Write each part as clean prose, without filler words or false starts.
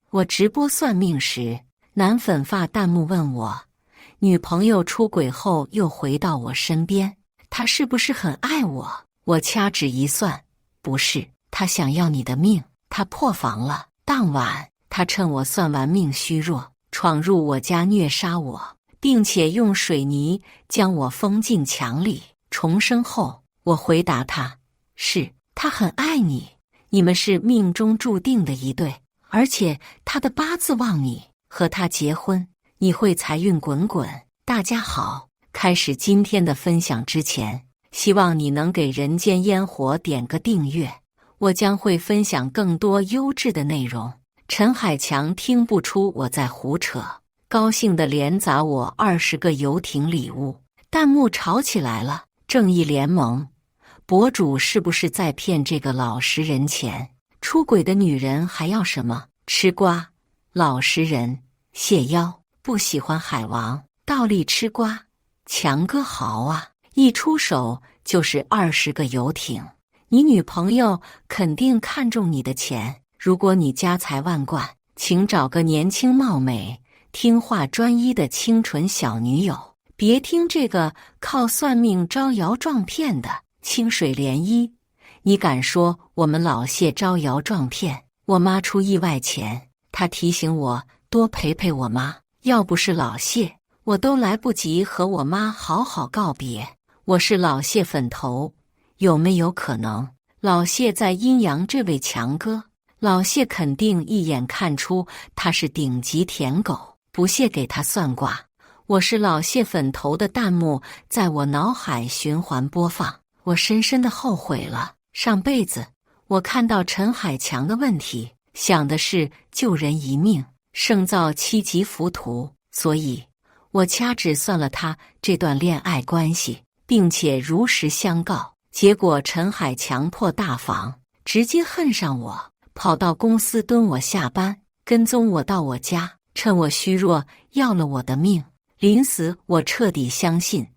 我直播算命时，男粉发弹幕问我，女朋友出轨后又回到我身边，她是不是很爱我？我掐指一算，不是，她想要你的命，她破防了。当晚，她趁我算完命虚弱，闯入我家虐杀我，并且用水泥将我封进墙里。重生后，我回答她，是，她很爱你，你们是命中注定的一对，而且她的八字旺你，和她结婚，你会财运滚滚。大家好，开始今天的分享之前，希望你能给人间烟火点个订阅，我将会分享更多优质的内容。陈海强听不出我在胡扯，高兴地连砸我20个游艇礼物，弹幕吵起来了。正义联盟博主是不是在骗这个老实人钱？出轨的女人还要什么？吃瓜，老实人，谢邀，不喜欢海王，倒立吃瓜。强哥豪啊，一出手就是20个游艇，你女朋友肯定看中你的钱。如果你家财万贯，请找个年轻貌美、听话专一的清纯小女友，别听这个靠算命招摇撞骗的清水涟漪。你敢说我们老谢招摇撞骗？我妈出意外前，她提醒我多陪陪我妈，要不是老谢，我都来不及和我妈好好告别。我是老谢粉头，有没有可能老谢在阴阳这位强哥？老谢肯定一眼看出他是顶级舔狗，不屑给他算卦。我是老谢粉头的弹幕在我脑海循环播放，我深深的后悔了。上辈子我看到陈海强的问题，想的是救人一命胜造7级浮屠，所以我掐指算了他这段恋爱关系，并且如实相告。结果陈海强破大防，直接恨上我，跑到公司蹲我下班，跟踪我到我家，趁我虚弱要了我的命。临死我彻底相信，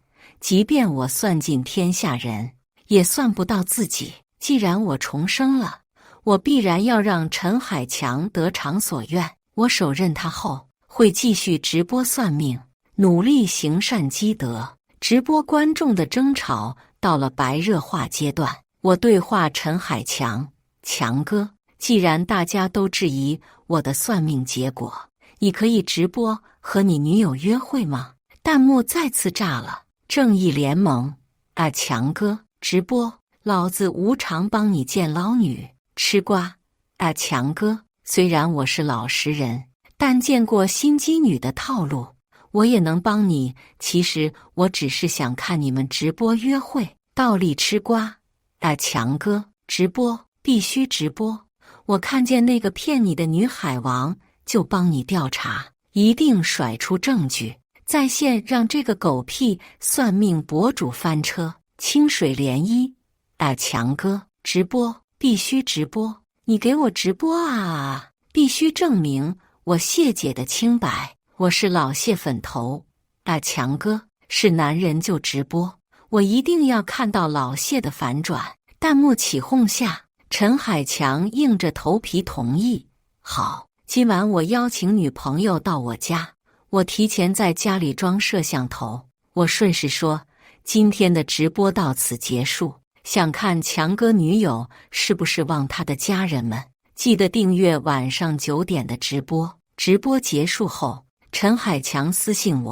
即便我算尽天下人，也算不到自己。既然我重生了，我必然要让陈海强得偿所愿。我手刃他后，会继续直播算命，努力行善积德。直播观众的争吵到了白热化阶段，我对话陈海强，强哥，既然大家都质疑我的算命结果，你可以直播和你女友约会吗？弹幕再次炸了。正义联盟啊，强哥，直播，老子无偿帮你见捞女。吃瓜啊，强哥，虽然我是老实人，但见过心机女的套路，我也能帮你。其实我只是想看你们直播约会，倒立吃瓜啊，强哥，直播，必须直播。我看见那个骗你的女海王，就帮你调查，一定甩出证据，在线让这个狗屁算命博主翻车。清水涟漪啊，强哥，直播，必须直播，你给我直播啊！必须证明我谢姐的清白。我是老谢粉头啊，强哥，是男人就直播，我一定要看到老谢的反转。弹幕起哄下，陈海强硬着头皮同意。好，今晚我邀请女朋友到我家，我提前在家里装摄像头。我顺势说，今天的直播到此结束，想看强哥女友是不是忘他的家人们，记得订阅晚上9点的直播。直播结束后，陈海强私信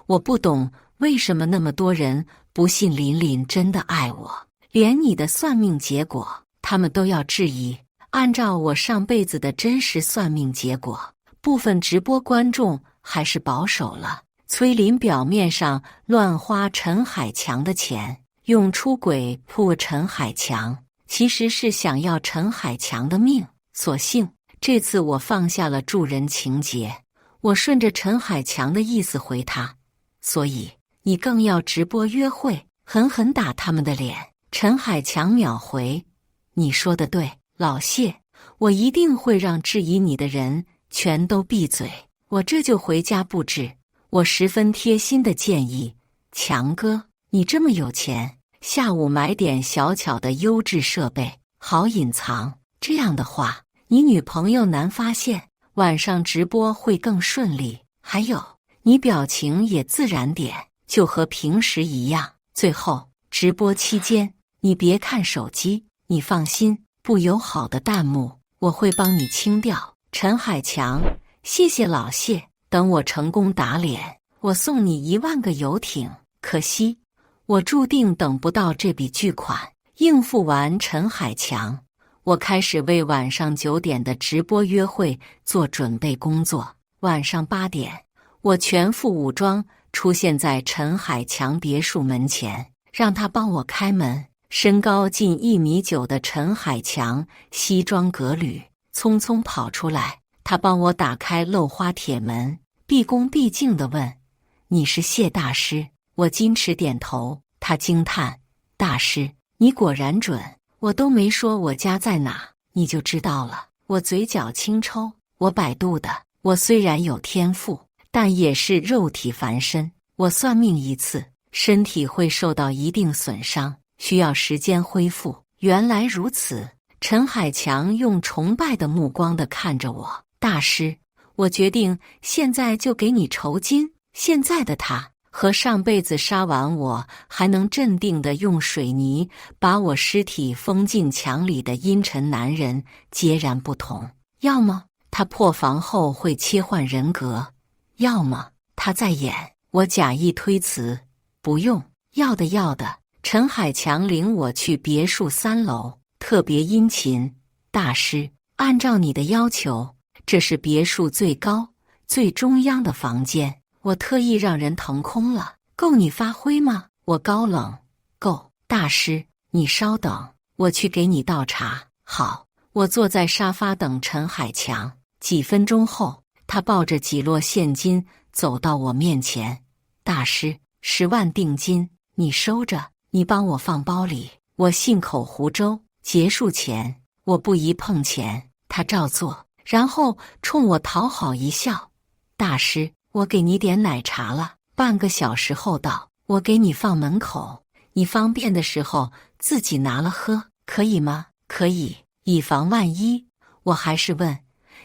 我不懂为什么那么多人不信琳琳真的爱我，连你的算命结果他们都要质疑。按照我上辈子的真实算命结果，部分直播观众还是保守了。崔琳表面上乱花陈海强的钱，用出轨扑陈海强，其实是想要陈海强的命。所幸这次我放下了助人情节，我顺着陈海强的意思回他，所以你更要直播约会，狠狠打他们的脸。陈海强秒回，你说的对，老谢，我一定会让质疑你的人全都闭嘴。我这就回家布置。我十分贴心的建议，强哥，你这么有钱，下午买点小巧的优质设备，好隐藏。这样的话，你女朋友难发现。晚上直播会更顺利。还有，你表情也自然点，就和平时一样。最后，直播期间你别看手机，你放心，不友好的弹幕我会帮你清掉。陈海强，谢谢老谢，等我成功打脸，我送你1万个游艇。可惜，我注定等不到这笔巨款。应付完陈海强，我开始为晚上9点的直播约会做准备工作。晚上8点，我全副武装出现在陈海强别墅门前，让他帮我开门。身高近1.9米的陈海强西装革履，匆匆跑出来，他帮我打开漏花铁门，毕恭毕敬地问：“你是谢大师？”我矜持点头，他惊叹：“大师，你果然准，我都没说我家在哪，你就知道了。”我嘴角轻抽，我百度的。我虽然有天赋，但也是肉体凡身。我算命一次，身体会受到一定损伤，需要时间恢复。原来如此。陈海强用崇拜的目光地看着我：“大师，我决定现在就给你酬金。”现在的他和上辈子杀完我还能镇定地用水泥把我尸体封进墙里的阴沉男人截然不同。要么他破防后会切换人格，要么他在演。我假意推辞：“不用，要的。”陈海强领我去别墅3楼，特别殷勤：“大师，按照你的要求，这是别墅最高、最中央的房间，我特意让人腾空了，够你发挥吗？”我高冷：“够。”大师，你稍等，我去给你倒茶。好。我坐在沙发等陈海强。几分钟后，他抱着几摞现金走到我面前：“大师，10万定金，你收着，你帮我放包里。”我信口胡诌。结束前，我不宜碰钱，他照做，然后冲我讨好一笑：“大师，我给你点奶茶了，半个小时后到，我给你放门口，你方便的时候自己拿了喝，可以吗？”“可以。”以防万一，我还是问：“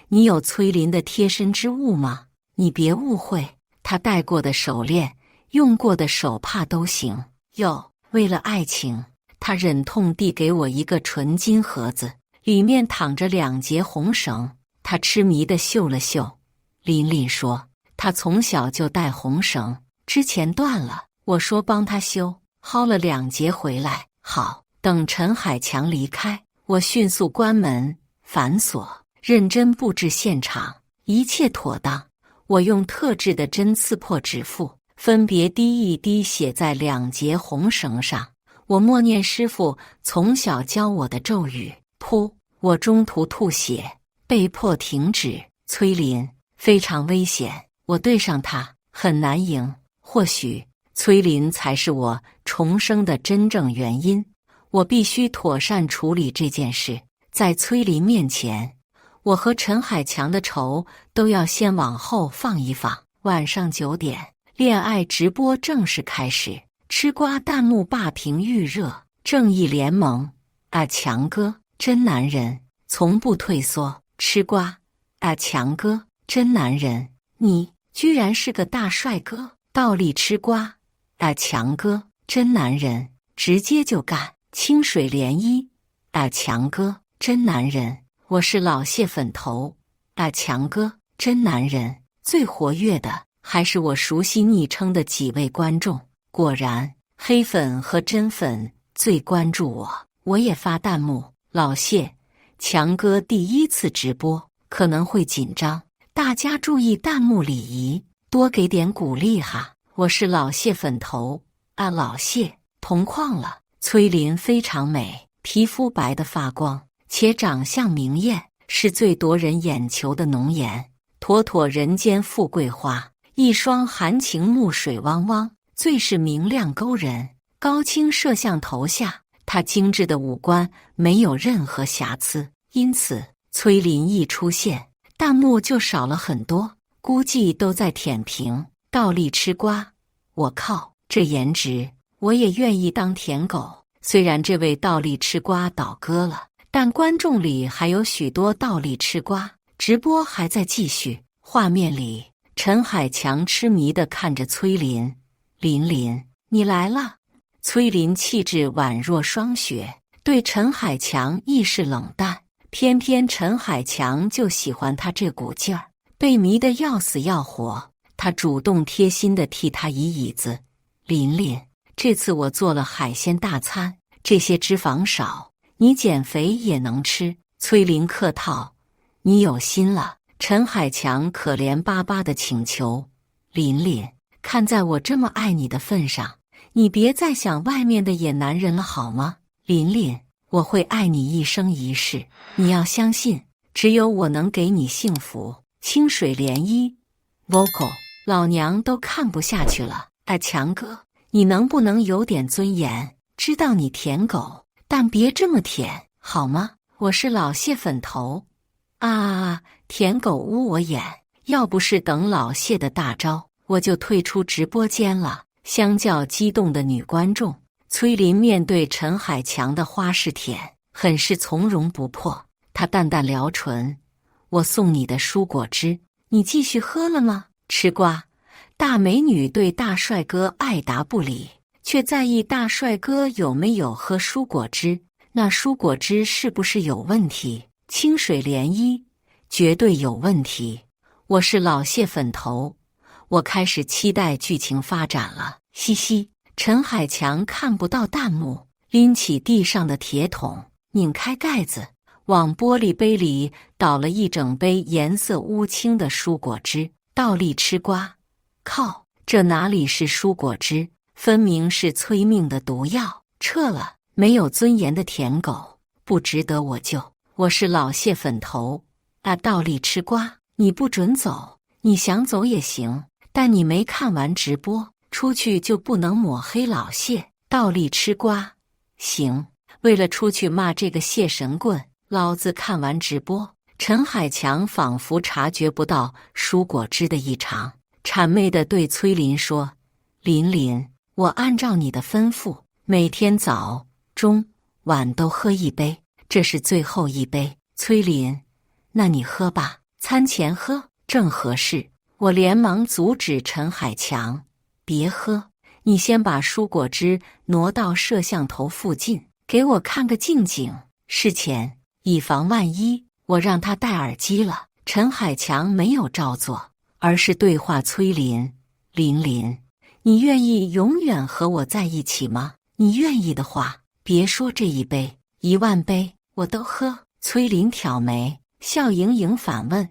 你有崔林的贴身之物吗？”“你别误会，他戴过的手链、用过的手帕都行。”“有。”为了爱情，他忍痛递给我一个纯金盒子，里面躺着2节红绳。他痴迷地嗅了嗅。琳琳说他从小就戴红绳，之前断了。我说帮他修，薅了2节回来。好。等陈海强离开，我迅速关门反锁，认真布置现场，一切妥当。我用特制的针刺破指腹，分别滴一滴写在2节红绳上。我默念师傅从小教我的咒语。噗！我中途吐血，被迫停止。崔林非常危险，我对上他很难赢。或许崔林才是我重生的真正原因。我必须妥善处理这件事。在崔林面前，我和陈海强的仇都要先往后放一放。晚上9点，恋爱直播正式开始。吃瓜弹幕霸屏预热。正义联盟啊，强哥真男人，从不退缩。吃瓜啊，强哥真男人，你居然是个大帅哥。倒立吃瓜啊，强哥真男人，直接就干。清水涟漪啊，强哥真男人，我是老谢粉头啊，强哥真男人。最活跃的还是我熟悉昵称的几位观众。果然，黑粉和真粉最关注我。我也发弹幕：老谢，强哥第1次直播，可能会紧张，大家注意弹幕礼仪，多给点鼓励哈。我是老谢粉头啊，老谢同框了。崔林非常美，皮肤白得发光，且长相明艳，是最夺人眼球的浓颜，妥妥人间富贵花。一双含情目水汪汪，最是明亮勾人。高清摄像头下，她精致的五官没有任何瑕疵，因此崔林一出现，弹幕就少了很多，估计都在舔屏。倒立吃瓜，我靠，这颜值！我也愿意当舔狗。虽然这位倒立吃瓜倒戈了，但观众里还有许多倒立吃瓜，直播还在继续，画面里陈海强痴迷地看着崔琳。琳琳，你来了。崔琳气质宛若霜雪，对陈海强亦是冷淡。偏偏陈海强就喜欢她这股劲儿，被迷得要死要活。他主动贴心地替她移椅子。琳琳，这次我做了海鲜大餐，这些脂肪少，你减肥也能吃。崔琳客套，你有心了。陈海强可怜巴巴地请求。琳琳，看在我这么爱你的份上，你别再想外面的野男人了好吗？琳琳，我会爱你一生一世，你要相信，只有我能给你幸福。清水涟漪 vocal， 老娘都看不下去了。强哥，你能不能有点尊严？知道你舔狗，但别这么舔好吗？我是老谢粉头啊！舔狗污我眼，要不是等老谢的大招，我就退出直播间了。相较激动的女观众，崔琳面对陈海强的花式舔，很是从容不迫。她淡淡撩唇：我送你的蔬果汁，你继续喝了吗？吃瓜。大美女对大帅哥爱答不理，却在意大帅哥有没有喝蔬果汁。那蔬果汁是不是有问题？清水涟漪，绝对有问题。我是老谢粉头，我开始期待剧情发展了。嘻嘻，陈海强看不到弹幕，拎起地上的铁桶，拧开盖子，往玻璃杯里倒了一整杯颜色乌青的蔬果汁，倒立吃瓜。靠，这哪里是蔬果汁，分明是催命的毒药！撤了，没有尊严的舔狗，不值得我救。我是老谢粉头，倒立吃瓜，你不准走，你想走也行，但你没看完直播，出去就不能抹黑老谢。倒立吃瓜，行，为了出去骂这个谢神棍，老子看完直播。陈海强仿佛察觉不到蔬果汁的异常，谄媚地对崔琳说：琳琳，我按照你的吩咐，每天早、中、晚都喝一杯，这是最后一杯。崔琳，那你喝吧，餐前喝正合适。我连忙阻止陈海强：别喝，你先把蔬果汁挪到摄像头附近，给我看个近景。事前，以防万一，我让他戴耳机了。陈海强没有照做，而是对话崔琳：琳琳，你愿意永远和我在一起吗？你愿意的话，别说这一杯，10000杯我都喝。崔琳挑眉，笑盈盈反问：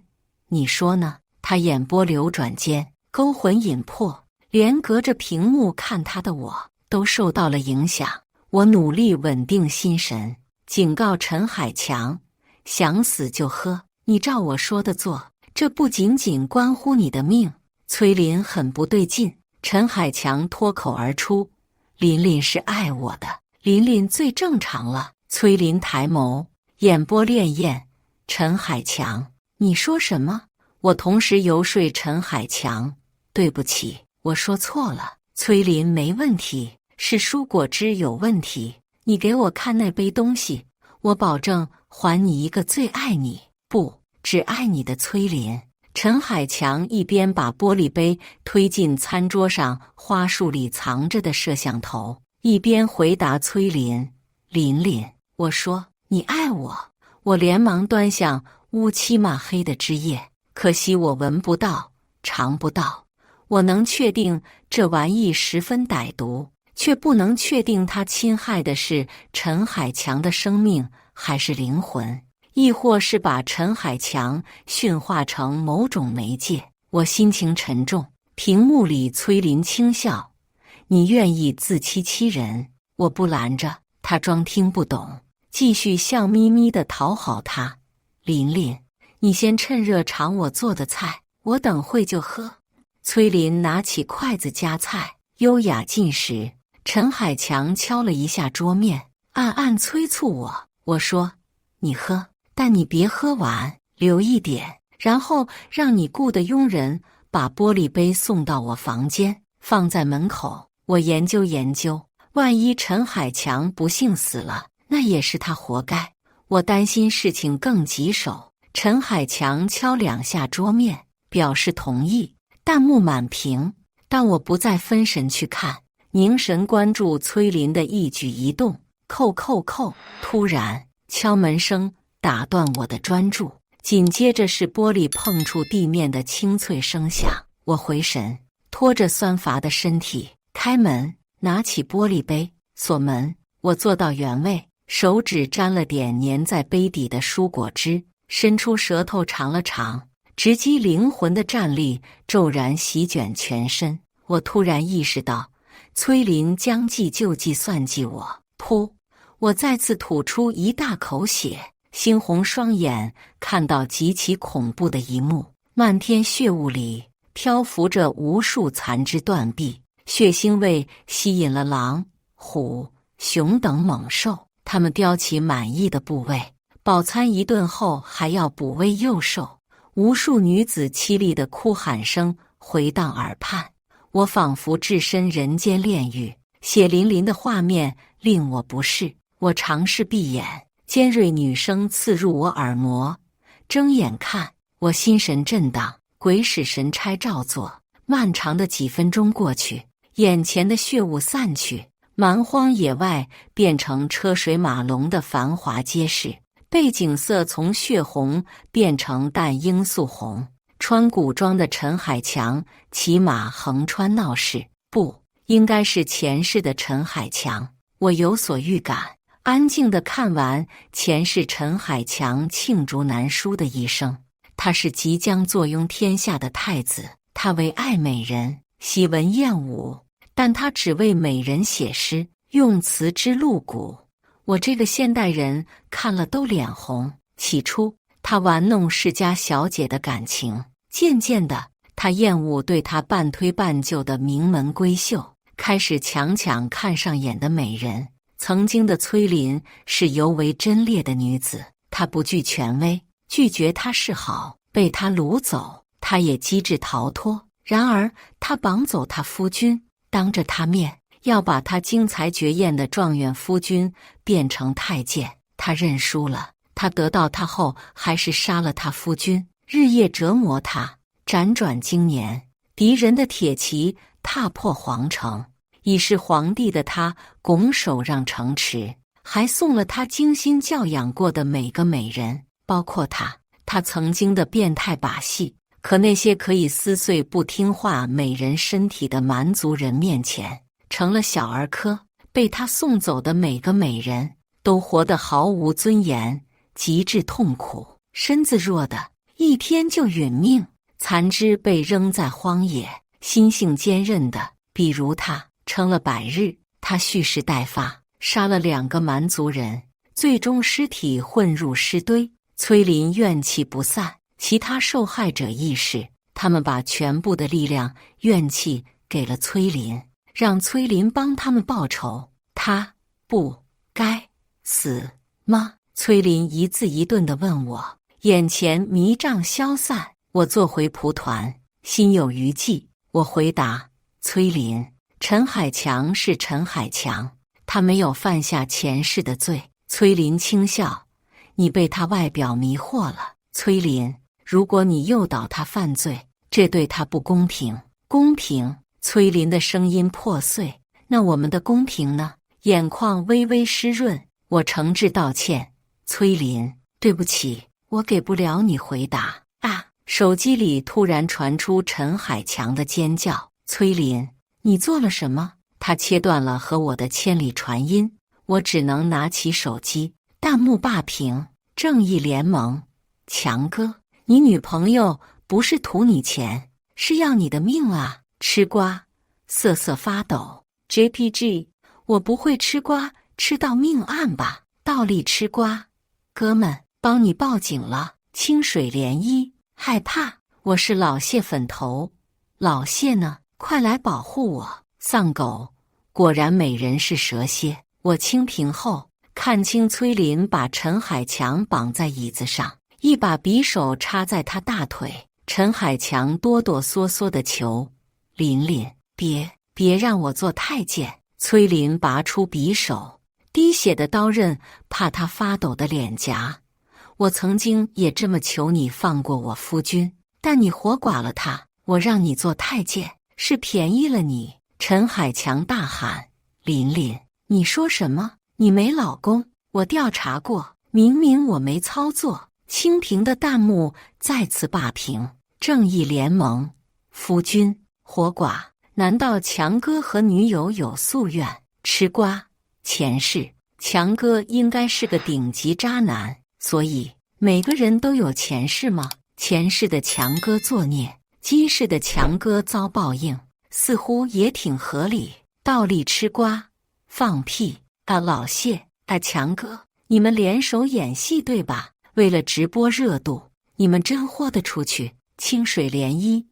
你说呢？他眼波流转间，勾魂引魄，连隔着屏幕看他的我都受到了影响。我努力稳定心神，警告陈海强：想死就喝，你照我说的做，这不仅仅关乎你的命。崔琳很不对劲，陈海强脱口而出：琳琳是爱我的，琳琳最正常了。崔琳抬眸，眼波潋滟：陈海强，你说什么？我同时游说陈海强：对不起，我说错了。崔琳，没问题，是蔬果汁有问题。你给我看那杯东西，我保证还你一个最爱你，不只爱你的崔琳。陈海强一边把玻璃杯推进餐桌上花束里藏着的摄像头，一边回答崔琳：琳琳，我说你爱我。我连忙端向乌漆嘛黑的汁液，可惜我闻不到，尝不到。我能确定这玩意十分歹毒，却不能确定它侵害的是陈海强的生命，还是灵魂，亦或是把陈海强驯化成某种媒介。我心情沉重，屏幕里崔琳轻笑：你愿意自欺欺人，我不拦着。他装听不懂，继续笑眯眯地讨好他：琳琳，你先趁热尝我做的菜，我等会就喝。崔琳拿起筷子夹菜，优雅进食。陈海强敲了一下桌面，暗暗催促我。我说：你喝，但你别喝完，留一点，然后让你雇的佣人把玻璃杯送到我房间，放在门口，我研究研究。万一陈海强不幸死了，那也是他活该。我担心事情更棘手，陈海强敲2下桌面，表示同意。弹幕满屏，但我不再分神去看，凝神关注崔林的一举一动。扣扣扣！突然，敲门声打断我的专注，紧接着是玻璃碰触地面的清脆声响。我回神，拖着酸乏的身体开门，拿起玻璃杯锁门。我坐到原位，手指沾了点粘在杯底的蔬果汁，伸出舌头尝了尝，直击灵魂的战栗骤然席卷全身。我突然意识到，崔林将计就计，算计我。噗！我再次吐出一大口血，猩红双眼看到极其恐怖的一幕：漫天血雾里漂浮着无数残肢断臂，血腥味吸引了狼、虎、熊等猛兽，它们叼起满意的部位，饱餐一顿后还要补喂幼兽。无数女子凄厉的哭喊声回荡耳畔，我仿佛置身人间炼狱，血淋淋的画面令我不适。我尝试闭眼，尖锐女声刺入我耳膜。睁眼看，我心神震荡，鬼使神差照做。漫长的几分钟过去，眼前的血雾散去，蛮荒野外变成车水马龙的繁华街市，背景色从血红变成淡罂粟红。穿古装的陈海强骑马横穿闹市，不，应该是前世的陈海强。我有所预感，安静地看完前世陈海强罄竹难书的一生。他是即将坐拥天下的太子，他为爱美人，喜文艳武，但他只为美人写诗，用词之露骨，我这个现代人看了都脸红。起初，他玩弄世家小姐的感情，渐渐的，他厌恶对他半推半就的名门闺秀，开始强看上眼的美人。曾经的崔林是尤为贞烈的女子，她不惧权威，拒绝他示好，被他掳走，她也机智逃脱。然而，他绑走他夫君，当着他面要把他惊才绝艳的状元夫君变成太监，他认输了。他得到他后，还是杀了他夫君，日夜折磨他。辗转经年，敌人的铁骑踏破皇城，已是皇帝的他拱手让城池，还送了他精心教养过的每个美人，包括他曾经的变态把戏。可那些可以撕碎不听话美人身体的蛮族人面前，成了小儿科。被他送走的每个美人都活得毫无尊严，极致痛苦。身子弱的一天就殒命，残肢被扔在荒野；心性坚韧的，比如他，撑了100日。他蓄势待发，杀了2个蛮族人，最终尸体混入尸堆。崔林怨气不散，其他受害者亦是，他们把全部的力量、怨气给了崔林，让崔林帮他们报仇。他不该死吗？崔林一字一顿地问我，眼前迷障消散，我坐回蒲团，心有余悸。我回答崔林，陈海强是陈海强，他没有犯下前世的罪。崔林轻笑，你被他外表迷惑了。崔林，如果你诱导他犯罪，这对他不公平。公平？崔林的声音破碎。那我们的公平呢？眼眶微微湿润，我诚挚道歉。崔林，对不起，我给不了你回答。啊！手机里突然传出陈海强的尖叫。崔林，你做了什么？他切断了和我的千里传音，我只能拿起手机，弹幕霸屏。正义联盟，强哥，你女朋友不是图你钱，是要你的命啊！吃瓜，瑟瑟发抖。JPG， 我不会吃瓜吃到命案吧？倒立吃瓜。哥们，帮你报警了。清水涟漪，害怕。我是老谢粉头，老谢呢？快来保护我！丧狗，果然美人是蛇蝎。我清屏后，看清崔林把陈海强绑在椅子上，一把匕首插在他大腿。陈海强哆哆嗦嗦地求：林林，别让我做太监。崔林拔出匕首，滴血的刀刃怕他发抖的脸颊。我曾经也这么求你放过我夫君，但你活剐了他，我让你做太监，是便宜了你。”陈海强大喊：“琳琳，你说什么？你没老公？我调查过，明明我没操作。”清屏的弹幕再次霸屏。正义联盟，夫君活剐？难道强哥和女友有夙愿？吃瓜，前世强哥应该是个顶级渣男，所以每个人都有前世吗？前世的强哥作孽，今世的强哥遭报应，似乎也挺合理。倒立吃瓜，放屁啊！老谢啊，强哥，你们联手演戏对吧？为了直播热度，你们真豁得出去？清水涟漪，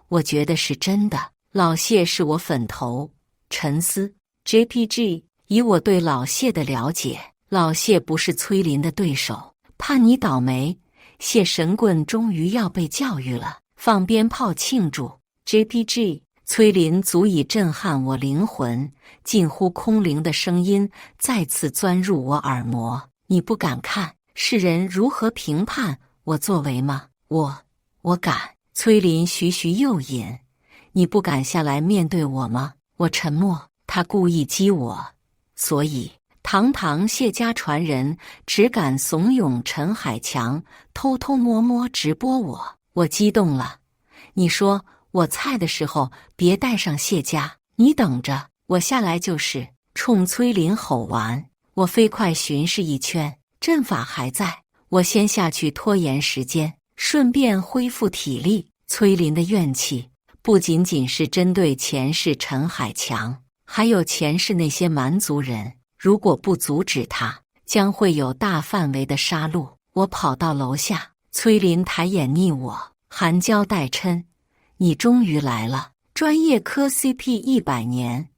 我觉得是真的。老谢是我粉头。沉思 JPG， 以我对老谢的了解，老谢不是崔林的对手，盼你倒霉。谢神棍终于要被教育了，放鞭炮庆祝。JPG， 崔林足以震撼我灵魂，近乎空灵的声音再次钻入我耳膜。你不敢看世人如何评判我作为吗？我敢。崔林徐徐诱引，你不敢下来面对我吗？我沉默。他故意激我，所以堂堂谢家传人只敢怂恿陈海强偷偷摸摸直播我。我激动了。你说我菜的时候别带上谢家，你等着，我下来就是。冲崔林吼完，我飞快巡视一圈，阵法还在，我先下去拖延时间，顺便恢复体力。崔林的怨气不仅仅是针对前世陈海强，还有前世那些蛮族人，如果不阻止他，将会有大范围的杀戮。我跑到楼下，崔林抬眼睨我，含娇带嗔：“你终于来了，专业磕 CP 100年。”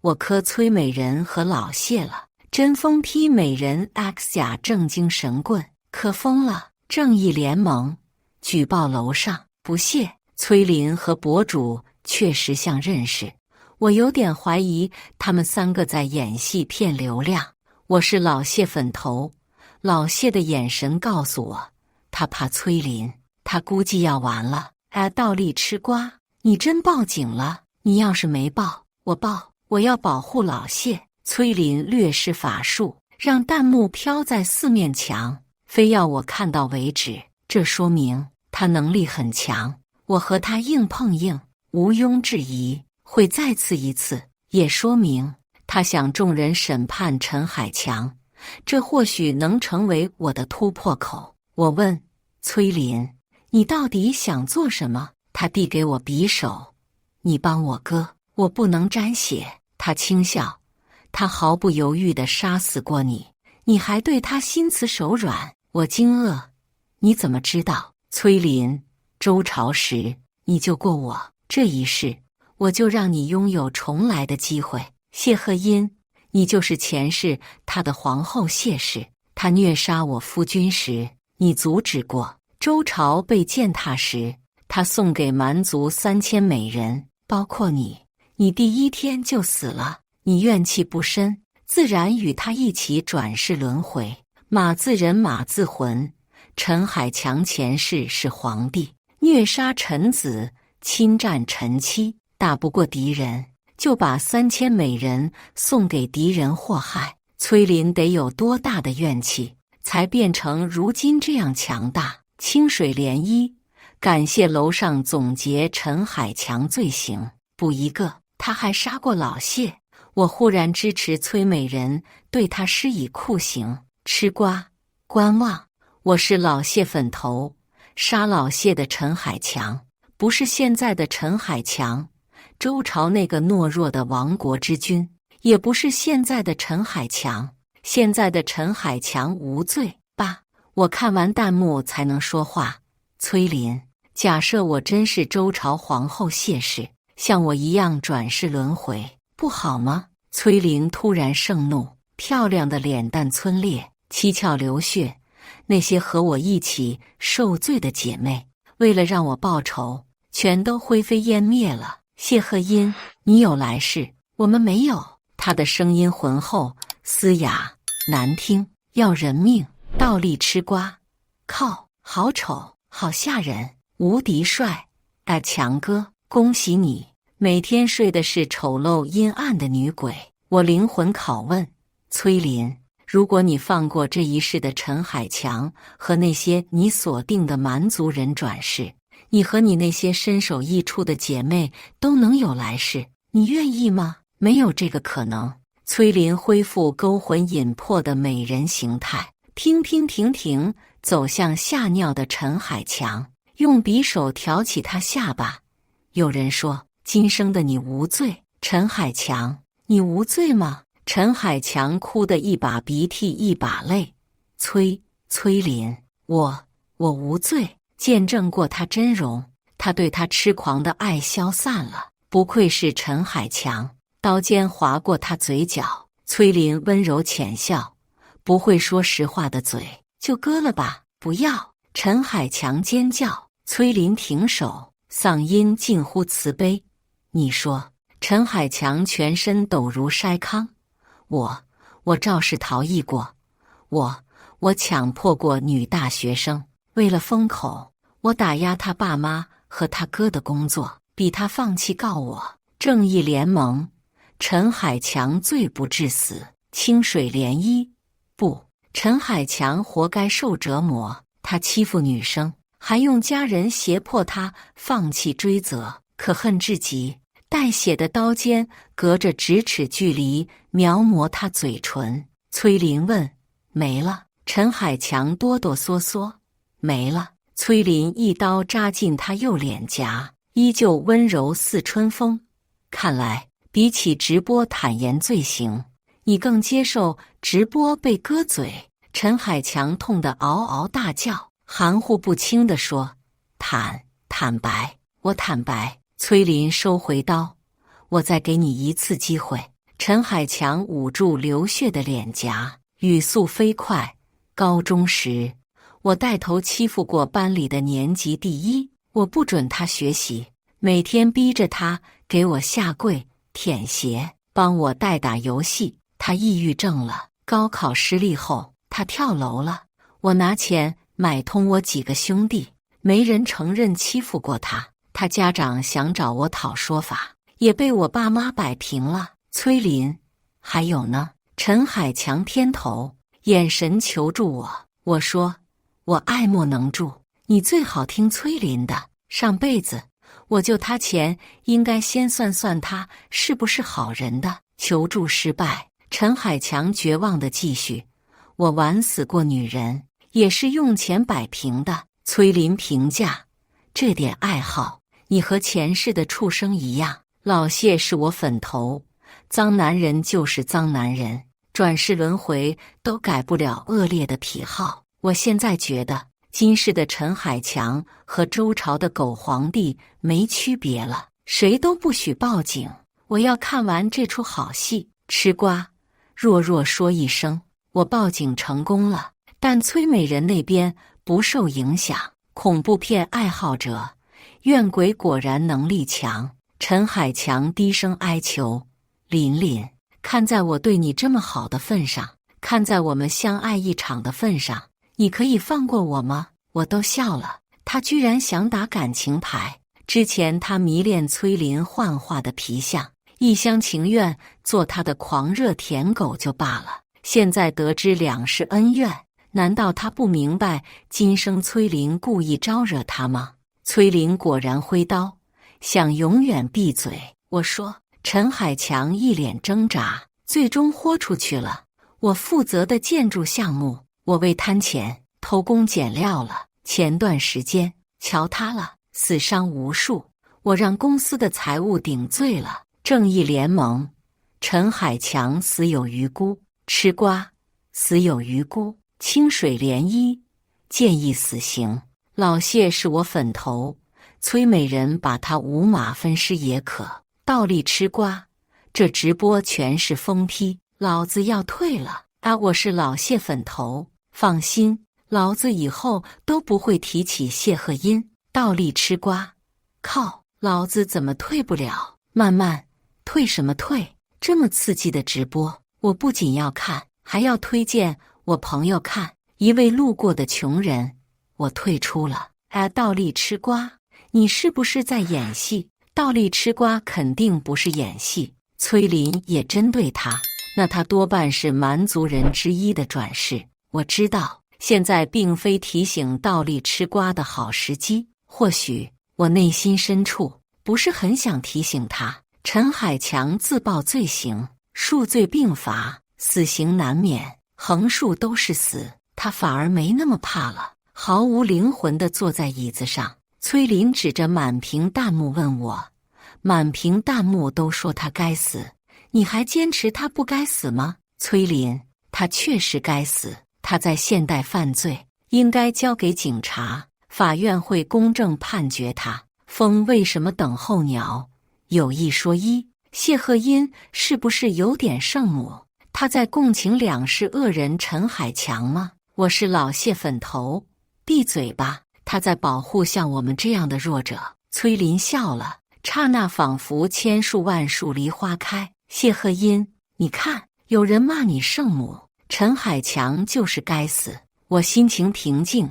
我磕崔美人和老谢了，真疯批美人 X 假正经神棍，可疯了。正义联盟举报楼上不屑。崔林和博主确实像认识，我有点怀疑他们三个在演戏骗流量。我是老谢粉头，老谢的眼神告诉我，他怕崔林，他估计要完了。倒立吃瓜，你真报警了？你要是没报，我报，我要保护老谢。崔林略施法术，让弹幕飘在四面墙，非要我看到为止。这说明他能力很强。我和他硬碰硬，毋庸置疑，会再次一次，也说明他想众人审判陈海强，这或许能成为我的突破口。我问崔林，你到底想做什么？他递给我匕首，你帮我割，我不能沾血。他轻笑，他毫不犹豫地杀死过你，你还对他心慈手软。我惊愕，你怎么知道？崔林，周朝时你救过我，这一世我就让你拥有重来的机会。谢赫音，你就是前世他的皇后谢氏，他虐杀我夫君时，你阻止过。周朝被践踏时，他送给蛮族3000美人，包括你，你第一天就死了，你怨气不深，自然与他一起转世轮回。马字人马字魂，陈海强前世是皇帝，虐杀臣子，侵占臣妻，打不过敌人，就把3000美人送给敌人祸害。崔林得有多大的怨气，才变成如今这样强大？清水涟漪，感谢楼上总结陈海强罪行，补一个，他还杀过老谢。我忽然支持崔美人，对他施以酷刑。吃瓜，观望。我是老谢粉头，杀老谢的陈海强，不是现在的陈海强，周朝那个懦弱的亡国之君，也不是现在的陈海强，现在的陈海强无罪吧？我看完弹幕才能说话。崔林，假设我真是周朝皇后谢氏，像我一样转世轮回，不好吗？崔林突然盛怒，漂亮的脸蛋皴裂，七窍流血。那些和我一起受罪的姐妹，为了让我报仇，全都灰飞烟灭了。谢赫音，你有来世，我们没有。他的声音浑厚、嘶哑、难听，要人命。倒立吃瓜，靠，好丑，好吓人，无敌帅，强哥，恭喜你！每天睡的是丑陋阴暗的女鬼。我灵魂拷问崔林：如果你放过这一世的陈海强和那些你锁定的蛮族人转世，你和你那些身首异处的姐妹都能有来世，你愿意吗？没有这个可能。崔林恢复勾魂引魄的美人形态，停走向吓尿的陈海强，用匕首挑起他下巴。有人说，今生的你无罪。陈海强，你无罪吗？陈海强哭得一把鼻涕一把泪。崔林，我无罪。见证过他真容，他对他痴狂的爱消散了。不愧是陈海强。刀尖划过他嘴角，崔林温柔浅笑，不会说实话的嘴就割了吧，不要！陈海强尖叫，崔林停手，嗓音近乎慈悲。你说，陈海强全身抖如筛糠。我肇事逃逸过，我强迫过女大学生，为了封口，我打压他爸妈和他哥的工作，逼他放弃告我。正义联盟，陈海强罪不至死，清水涟漪。不，陈海强活该受折磨。他欺负女生，还用家人胁迫他放弃追责，可恨至极。带血的刀尖隔着咫尺距离描摹他嘴唇。崔林问：没了？陈海强哆哆嗦嗦：没了。崔林一刀扎进他右脸颊，依旧温柔似春风。看来比起直播坦言罪行，你更接受直播被割嘴。陈海强痛得嗷嗷大叫，含糊不清地说：坦白，我坦白。崔林收回刀，我再给你一次机会。陈海强捂住流血的脸颊，语速飞快。高中时，我带头欺负过班里的年级第一，我不准他学习，每天逼着他给我下跪舔鞋，帮我代打游戏。他抑郁症了，高考失利后，他跳楼了。我拿钱买通我几个兄弟，没人承认欺负过他。他家长想找我讨说法，也被我爸妈摆平了。崔林，还有呢？陈海强偏头，眼神求助我。我说，我爱莫能助，你最好听崔林的。上辈子我救他前，应该先算算他是不是好人的。求助失败，陈海强绝望地继续：我玩死过女人，也是用钱摆平的。崔林评价：这点爱好，你和前世的畜生一样。老谢是我粉头，脏男人就是脏男人，转世轮回都改不了恶劣的癖好。我现在觉得，今世的陈海强和周朝的狗皇帝没区别了，谁都不许报警。我要看完这出好戏。吃瓜，弱弱说一声，我报警成功了，但崔美人那边不受影响。恐怖片爱好者，怨鬼果然能力强。陈海强低声哀求：琳琳，看在我对你这么好的份上，看在我们相爱一场的份上，你可以放过我吗？我都笑了，他居然想打感情牌。之前他迷恋崔林幻化的皮相，一厢情愿做他的狂热舔狗就罢了，现在得知两世恩怨，难道他不明白今生崔林故意招惹他吗？崔林果然挥刀，想永远闭嘴。我说，陈海强一脸挣扎，最终豁出去了。我负责的建筑项目，我为贪钱偷工减料了，前段时间瞧他了，死伤无数，我让公司的财务顶罪了。正义联盟，陈海强死有余辜。吃瓜，死有余辜。清水涟漪，建议死刑。老谢是我粉头，崔美人把他五马分尸也可。倒立吃瓜，这直播全是疯批，老子要退了啊！我是老谢粉头，放心，老子以后都不会提起谢赫音。倒立吃瓜，靠，老子怎么退不了？慢慢退什么退？这么刺激的直播，我不仅要看，还要推荐我朋友看。一位路过的穷人，我退出了。倒立吃瓜，你是不是在演戏？倒立吃瓜肯定不是演戏。崔林也针对他，那他多半是蛮族人之一的转世。我知道，现在并非提醒倒立吃瓜的好时机。或许我内心深处不是很想提醒他。陈海强自曝罪行，数罪并罚，死刑难免，横竖都是死，他反而没那么怕了，毫无灵魂地坐在椅子上。崔林指着满屏弹幕问我，满屏弹幕都说他该死，你还坚持他不该死吗？崔林，他确实该死，他在现代犯罪，应该交给警察，法院会公正判决他。风为什么等候鸟？有一说一，谢赫音是不是有点圣母？他在共情两世恶人陈海强吗？我是老谢粉头，闭嘴吧！他在保护像我们这样的弱者。崔林笑了，刹那仿佛千树万树梨花开。谢赫音，你看，有人骂你圣母，陈海强就是该死。我心情平静。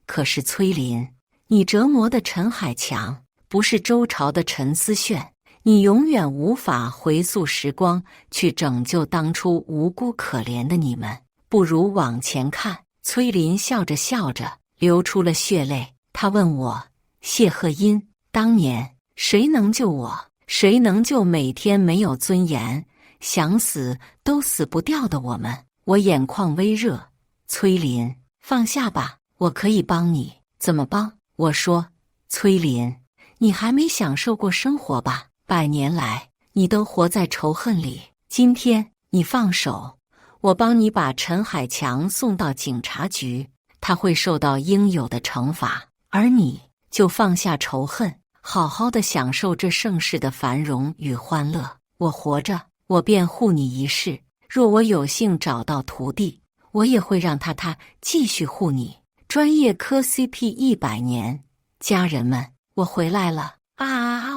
可是崔林，你折磨的陈海强不是周朝的陈思炫，你永远无法回溯时光去拯救当初无辜可怜的你们，不如往前看。崔林笑着笑着流出了血泪。他问我，谢赫音，当年谁能救我？谁能救每天没有尊严，想死都死不掉的我们？我眼眶微热。崔林，放下吧，我可以帮你。怎么帮？我说，崔林，你还没享受过生活吧？100年来，你都活在仇恨里。今天你放手，我帮你把陈海强送到警察局，他会受到应有的惩罚，而你就放下仇恨，好好的享受这盛世的繁荣与欢乐。我活着，我便护你一世。若我有幸找到徒弟，我也会让他继续护你。专业磕 CP 100年，家人们，我回来了！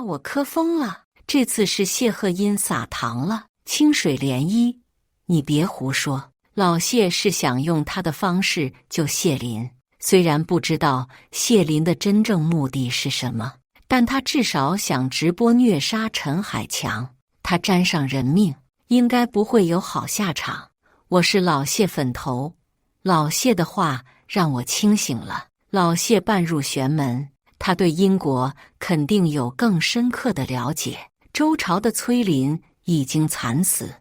我磕疯了！这次是谢赫音撒糖了，清水涟漪。你别胡说，老谢是想用他的方式救谢林，虽然不知道谢林的真正目的是什么，但他至少想直播虐杀陈海强。他沾上人命，应该不会有好下场。我是老谢粉头，老谢的话让我清醒了。老谢半入玄门，他对英国肯定有更深刻的了解。周朝的崔林已经惨死，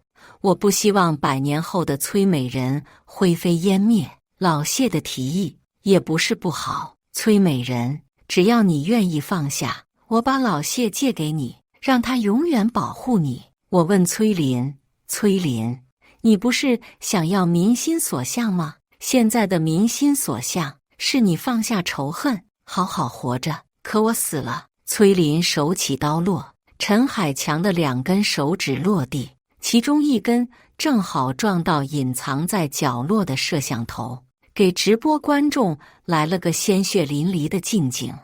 我不希望100年后的崔美人灰飞烟灭。老谢的提议也不是不好，崔美人，只要你愿意放下，我把老谢借给你，让他永远保护你。我问崔林，崔林，你不是想要民心所向吗？现在的民心所向是你放下仇恨，好好活着。可我死了。崔林手起刀落，陈海强的2根手指落地，其中1根正好撞到隐藏在角落的摄像头，给直播观众来了个鲜血淋漓的近景。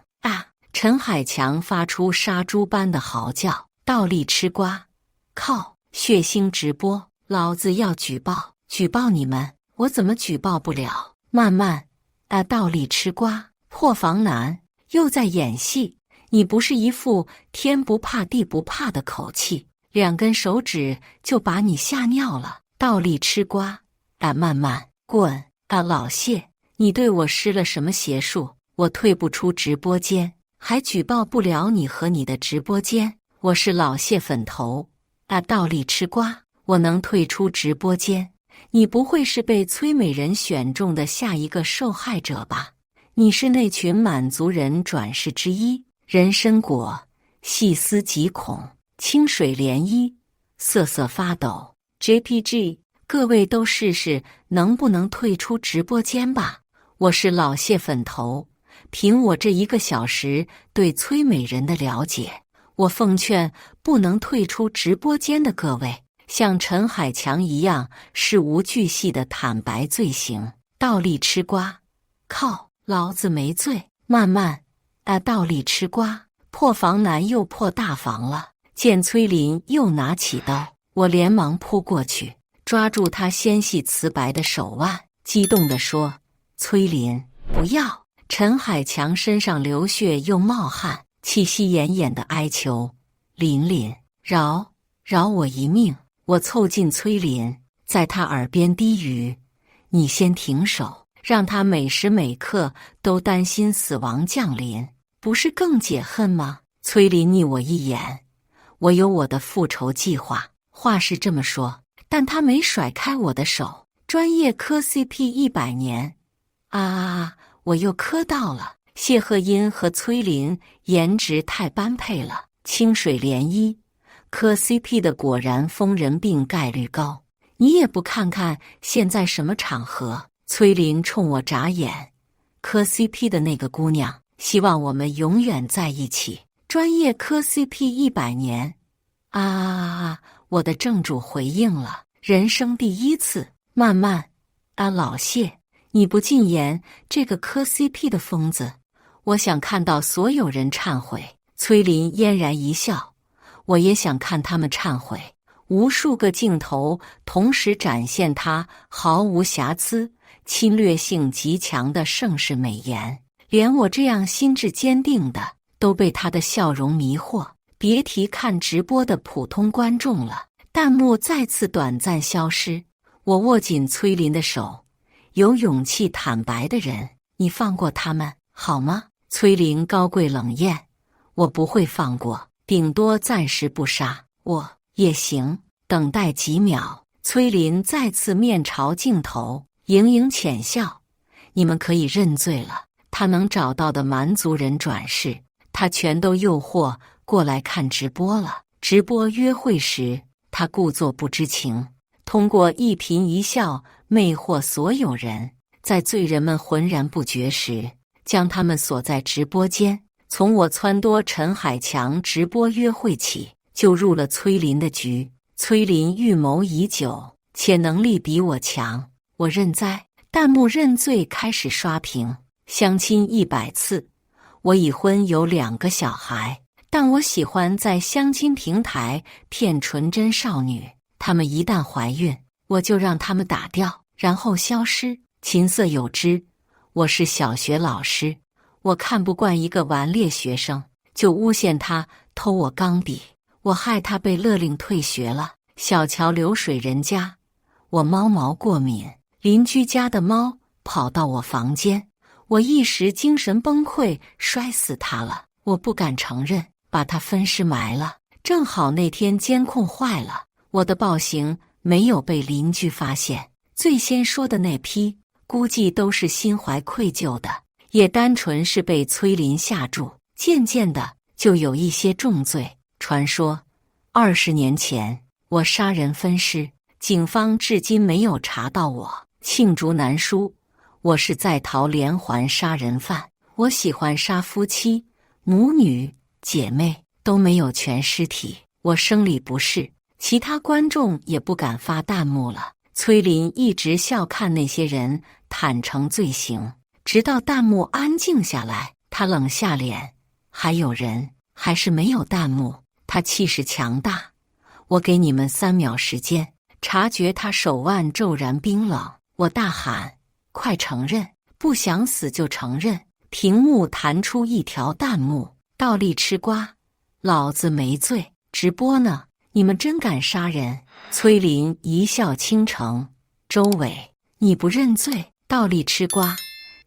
陈海强发出杀猪般的嚎叫，倒立吃瓜。靠！血腥直播，老子要举报！举报你们！我怎么举报不了？慢慢，倒立吃瓜，破防男又在演戏。你不是一副天不怕地不怕的口气，2根手指就把你吓尿了。倒立吃瓜，慢慢滚！老谢，你对我施了什么邪术？我退不出直播间，还举报不了你和你的直播间。我是老谢粉头，倒立吃瓜，我能退出直播间。你不会是被崔美人选中的下一个受害者吧？你是那群满族人转世之一。人参果，细思极恐，清水涟漪，瑟瑟发抖。JPG， 各位都试试能不能退出直播间吧。我是老谢粉头，凭我这1个小时对崔美人的了解，我奉劝不能退出直播间的各位，像陈海强一样事无巨细的坦白罪行。倒立吃瓜，靠，老子没罪。慢慢，倒立吃瓜，破防男又破大防了。见崔林又拿起刀，我连忙扑过去，抓住他纤细瓷白的手腕，激动地说：“崔林，不要！陈海强身上流血又冒汗，气息奄奄的哀求：“琳琳，饶我一命！”我凑近崔琳，在他耳边低语：“你先停手，让他每时每刻都担心死亡降临，不是更解恨吗？”崔琳睨我一眼：“我有我的复仇计划。”话是这么说，但他没甩开我的手。专业磕 CP 100年，我又磕到了。谢赫音和崔琳颜值太般配了，清水涟漪。磕 CP 的果然疯人病概率高。你也不看看现在什么场合？崔琳冲我眨眼。磕 CP 的那个姑娘希望我们永远在一起。专业磕 CP 100年，我的正主回应了，人生第一次。慢慢，老谢，你不禁言，这个磕 CP 的疯子，我想看到所有人忏悔。崔琳嫣然一笑，我也想看他们忏悔。无数个镜头同时展现他毫无瑕疵、侵略性极强的盛世美颜，连我这样心智坚定的都被他的笑容迷惑，别提看直播的普通观众了。弹幕再次短暂消失。我握紧崔琳的手，有勇气坦白的人，你放过他们好吗？崔琳高贵冷艳，我不会放过，顶多暂时不杀。我也行，等待几秒。崔琳再次面朝镜头，盈盈浅笑。你们可以认罪了。他能找到的蛮族人转世，他全都诱惑过来看直播了。直播约会时，他故作不知情。通过一颦一笑魅惑所有人，在罪人们浑然不觉时，将他们锁在直播间。从我撺掇陈海强直播约会起，就入了崔琳的局。崔琳预谋已久，且能力比我强，我认栽。弹幕认罪开始刷屏。相亲100次，我已婚有2个小孩，但我喜欢在相亲平台骗纯真少女。她们一旦怀孕，我就让她们打掉，然后消失。琴瑟友之，我是小学老师，我看不惯一个顽劣学生，就诬陷他偷我钢笔，我害他被勒令退学了。小桥流水人家，我猫毛过敏，邻居家的猫跑到我房间，我一时精神崩溃，摔死它了。我不敢承认，把它分尸埋了。正好那天监控坏了，我的暴行没有被邻居发现。最先说的那批，估计都是心怀愧疚的，也单纯是被崔琳吓住。渐渐的，就有一些重罪。传说20年前我杀人分尸，警方至今没有查到我。罄竹难书，我是在逃连环杀人犯。我喜欢杀夫妻、母女、姐妹，都没有全尸体。我生理不适。其他观众也不敢发弹幕了。崔琳一直笑看那些人坦诚罪行，直到弹幕安静下来，他冷下脸。还有人？还是没有弹幕？他气势强大。我给你们3秒时间。察觉他手腕骤然冰冷，我大喊：快承认！不想死就承认！屏幕弹出一条弹幕：倒立吃瓜，老子没罪。直播呢？你们真敢杀人！崔琳一笑倾城。周伟，你不认罪，倒立吃瓜，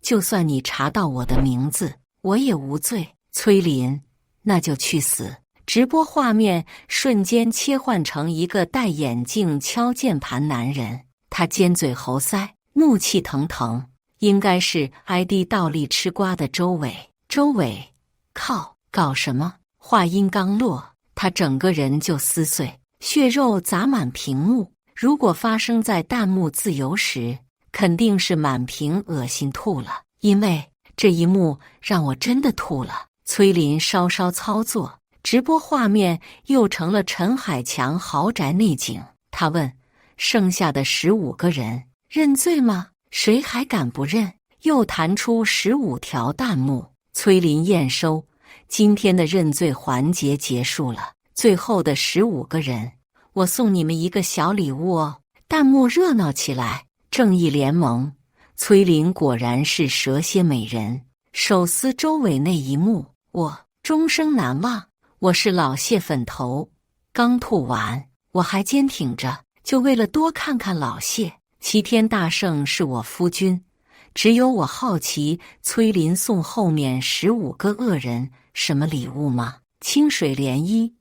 就算你查到我的名字，我也无罪。崔琳，那就去死！直播画面瞬间切换成一个戴眼镜敲键盘男人，他尖嘴猴腮，怒气腾腾。应该是 ID 倒立吃瓜的周伟。周伟，靠，搞什么？话音刚落，他整个人就撕碎，血肉砸满屏幕。如果发生在弹幕自由时，肯定是满屏恶心吐了，因为这一幕让我真的吐了。崔琳稍稍操作，直播画面又成了陈海强豪宅内景。他问：剩下的15个人认罪吗？谁还敢不认？又弹出15条弹幕。崔琳验收，今天的认罪环节结束了。最后的15个人，我送你们一个小礼物哦。弹幕热闹起来。正义联盟，崔琳果然是蛇蝎美人，手撕周围那一幕，我终生难忘。我是老蟹粉头，刚吐完，我还坚挺着，就为了多看看老蟹。齐天大圣是我夫君，只有我好奇，崔林送后面15个恶人什么礼物吗？清水涟漪，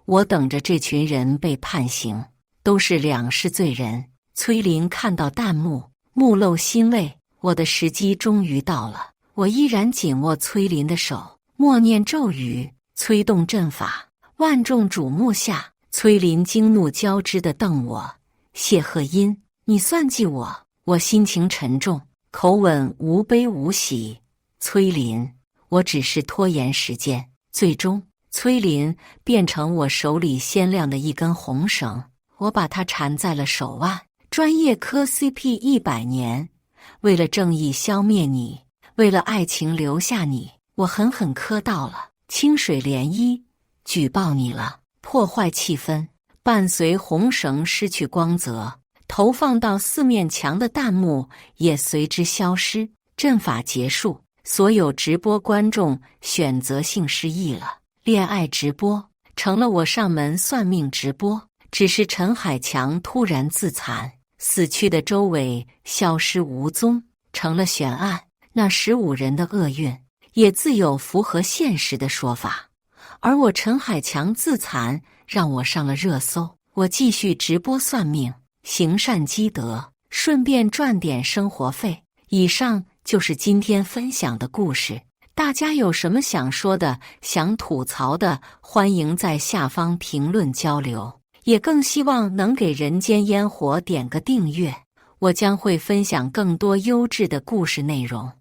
我等着这群人被判刑，都是两世罪人。崔林看到弹幕，目露欣慰，我的时机终于到了。我依然紧握崔林的手，默念咒语，催动阵法。万众瞩目下，崔林惊怒交织地瞪我：谢鹤音，你算计我！我心情沉重，口吻无悲无喜：崔林，我只是拖延时间。最终，崔林变成我手里鲜亮的一根红绳，我把它缠在了手腕。专业磕 CP 100年，为了正义消灭你，为了爱情留下你，我狠狠磕到了。清水涟漪，举报你了，破坏气氛。伴随红绳失去光泽，投放到4面墙的弹幕也随之消失。阵法结束，所有直播观众选择性失忆了。恋爱直播成了我上门算命直播。只是陈海强突然自残，死去的周伟消失无踪，成了悬案。那15人的厄运也自有符合现实的说法，而我陈海强自残让我上了热搜。我继续直播算命，行善积德，顺便赚点生活费。以上就是今天分享的故事，大家有什么想说的、想吐槽的，欢迎在下方评论交流。也更希望能给人间烟火点个订阅，我将会分享更多优质的故事内容。